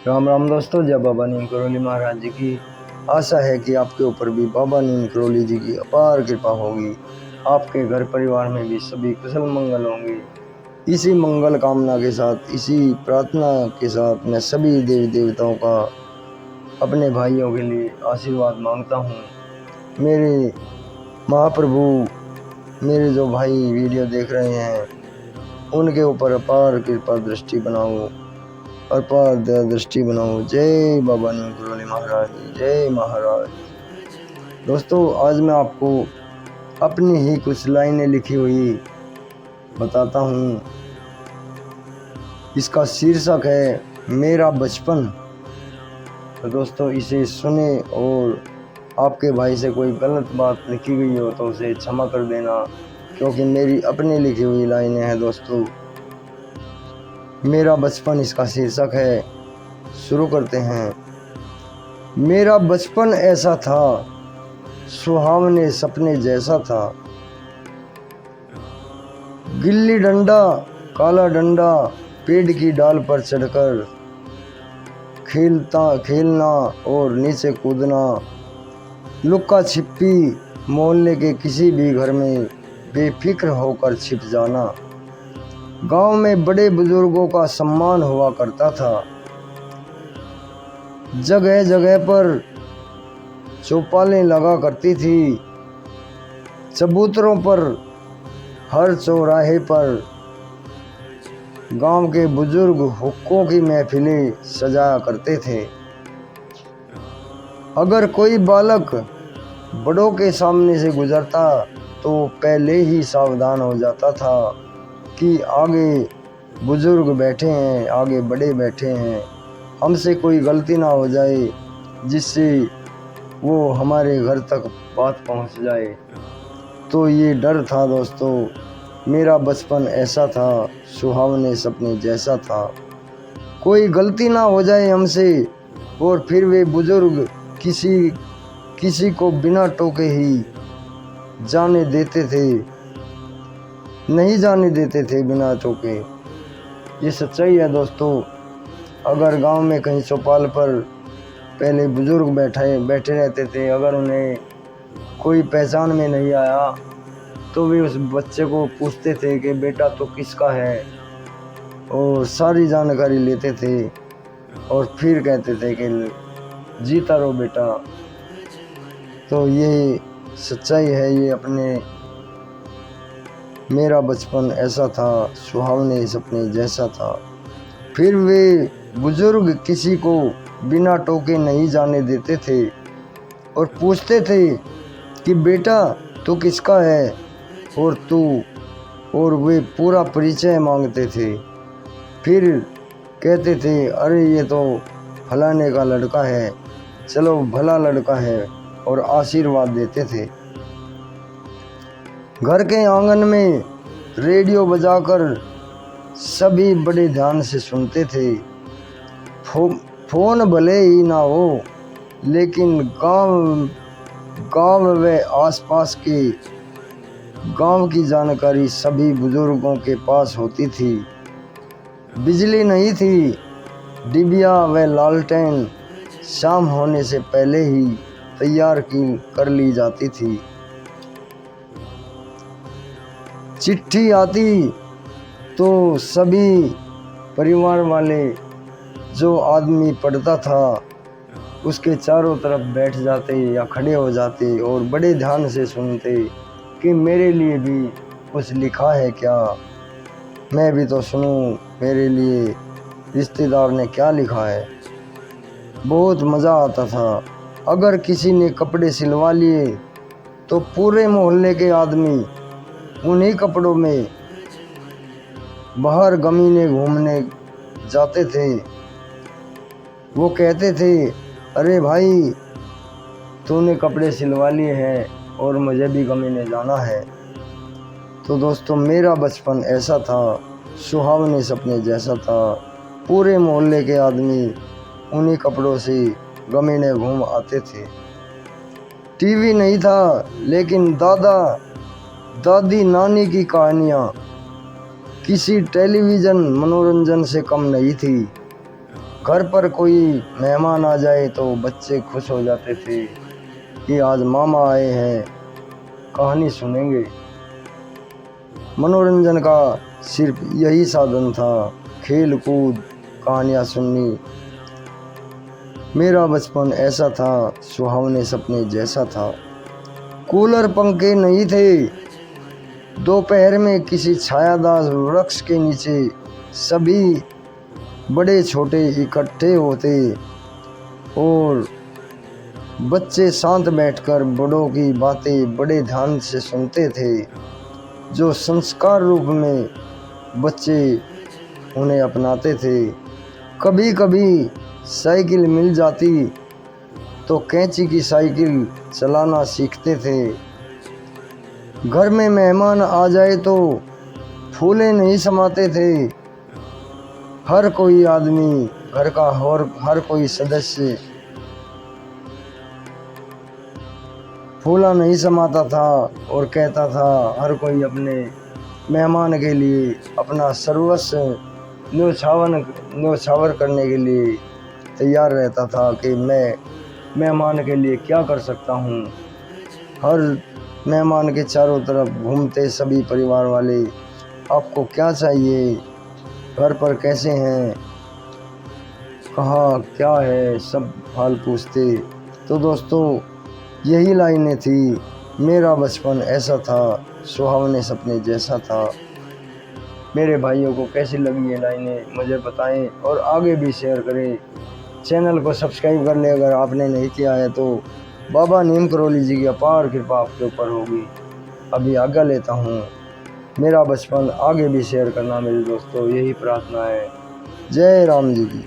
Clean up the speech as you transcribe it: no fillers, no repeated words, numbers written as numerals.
राम राम दोस्तों, जय बाबा नीम करौली महाराज जी की। आशा है कि आपके ऊपर भी बाबा नीम करौली जी की अपार कृपा होगी। आपके घर परिवार में भी सभी कुशल मंगल होंगे। इसी मंगल कामना के साथ, इसी प्रार्थना के साथ मैं सभी देवी देवताओं का अपने भाइयों के लिए आशीर्वाद मांगता हूँ। मेरे महाप्रभु, मेरे जो भाई वीडियो देख रहे हैं, उनके ऊपर अपार कृपा दृष्टि बनाओ, अपार दया दृष्टि बनाओ। जय बाबा नीम करौली महाराज जी, जय महाराज। दोस्तों, आज मैं आपको अपनी ही कुछ लाइनें लिखी हुई बताता हूँ। इसका शीर्षक है मेरा बचपन। तो दोस्तों, इसे सुने और आपके भाई से कोई गलत बात लिखी गई हो तो उसे क्षमा कर देना, क्योंकि मेरी अपनी लिखी हुई लाइनें हैं। दोस्तों, मेरा बचपन इसका शीर्षक है। शुरू करते हैं। मेरा बचपन ऐसा था, सुहावने सपने जैसा था। गिल्ली डंडा, काला डंडा, पेड़ की डाल पर चढ़कर खेलना और नीचे कूदना। लुक्का छिपी मोहल्ले के किसी भी घर में बेफिक्र होकर छिप जाना। गांव में बड़े बुजुर्गों का सम्मान हुआ करता था। जगह जगह पर चौपालें लगा करती थी। चबूतरों पर, हर चौराहे पर गांव के बुजुर्ग हुक्कों की महफिलें सजाया करते थे। अगर कोई बालक बड़ों के सामने से गुजरता तो पहले ही सावधान हो जाता था कि आगे बुजुर्ग बैठे हैं, आगे बड़े बैठे हैं, हमसे कोई गलती ना हो जाए जिससे वो हमारे घर तक बात पहुंच जाए। तो ये डर था दोस्तों। मेरा बचपन ऐसा था, सुहावने सपने जैसा था। कोई गलती ना हो जाए हमसे, और फिर वे बुजुर्ग किसी को बिना टोके ही जाने देते थे, नहीं जाने देते थे बिना टोके। ये सच्चाई है दोस्तों। अगर गांव में कहीं चौपाल पर पहले बुजुर्ग बैठे रहते थे, अगर उन्हें कोई पहचान में नहीं आया तो वे उस बच्चे को पूछते थे कि बेटा तो किसका है, और सारी जानकारी लेते थे और फिर कहते थे कि जीता रहो बेटा। तो ये सच्चाई है। ये अपने मेरा बचपन ऐसा था, सुहावने सपने जैसा था। फिर वे बुजुर्ग किसी को बिना टोके नहीं जाने देते थे और पूछते थे कि बेटा तू किसका है, और वे पूरा परिचय मांगते थे। फिर कहते थे अरे ये तो फलाने का लड़का है, चलो भला लड़का है, और आशीर्वाद देते थे। घर के आंगन में रेडियो बजाकर सभी बड़े ध्यान से सुनते थे। फोन भले ही ना हो, लेकिन गांव व आसपास के गांव की जानकारी सभी बुजुर्गों के पास होती थी। बिजली नहीं थी, डिबिया व लालटेन शाम होने से पहले ही तैयार कर ली जाती थी। चिट्ठी आती तो सभी परिवार वाले, जो आदमी पढ़ता था उसके चारों तरफ बैठ जाते या खड़े हो जाते और बड़े ध्यान से सुनते कि मेरे लिए भी कुछ लिखा है क्या, मैं भी तो सुनूं मेरे लिए रिश्तेदार ने क्या लिखा है। बहुत मज़ा आता था। अगर किसी ने कपड़े सिलवा लिए तो पूरे मोहल्ले के आदमी उन्हीं कपड़ों में बाहर गमीने घूमने जाते थे। वो कहते थे अरे भाई तूने कपड़े सिलवा लिए हैं और मुझे भी गमीने जाना है। तो दोस्तों, मेरा बचपन ऐसा था, सुहावने सपने जैसा था। पूरे मोहल्ले के आदमी उन्हीं कपड़ों से गमीने घूम आते थे। टीवी नहीं था, लेकिन दादा दादी नानी की कहानियाँ किसी टेलीविज़न मनोरंजन से कम नहीं थी। घर पर कोई मेहमान आ जाए तो बच्चे खुश हो जाते थे कि आज मामा आए हैं, कहानी सुनेंगे। मनोरंजन का सिर्फ यही साधन था, खेल कूद, कहानियाँ सुननी। मेरा बचपन ऐसा था, सुहावने सपने जैसा था। कूलर पंखे नहीं थे, दोपहर में किसी छायादार वृक्ष के नीचे सभी बड़े छोटे इकट्ठे होते और बच्चे शांत बैठकर बड़ों की बातें बड़े ध्यान से सुनते थे, जो संस्कार रूप में बच्चे उन्हें अपनाते थे। कभी कभी साइकिल मिल जाती तो कैंची की साइकिल चलाना सीखते थे। घर में मेहमान आ जाए तो फूले नहीं समाते थे। हर कोई आदमी, घर का हर कोई सदस्य फूला नहीं समाता था और कहता था, हर कोई अपने मेहमान के लिए अपना सर्वस्व न्योछावर करने के लिए तैयार रहता था कि मैं मेहमान के लिए क्या कर सकता हूँ। हर मेहमान के चारों तरफ घूमते सभी परिवार वाले, आपको क्या चाहिए, घर पर कैसे हैं, कहाँ क्या है, सब हाल पूछते। तो दोस्तों, यही लाइनें थी, मेरा बचपन ऐसा था, सुहावने सपने जैसा था। मेरे भाइयों को कैसी लगी ये लाइनें मुझे बताएं और आगे भी शेयर करें। चैनल को सब्सक्राइब कर लें अगर आपने नहीं किया है तो। बाबा नीम करौली जी की अपार कृपा आपके ऊपर होगी। अभी आज्ञा लेता हूँ। मेरा बचपन आगे भी शेयर करना मेरे दोस्तों, यही प्रार्थना है। जय राम जी की।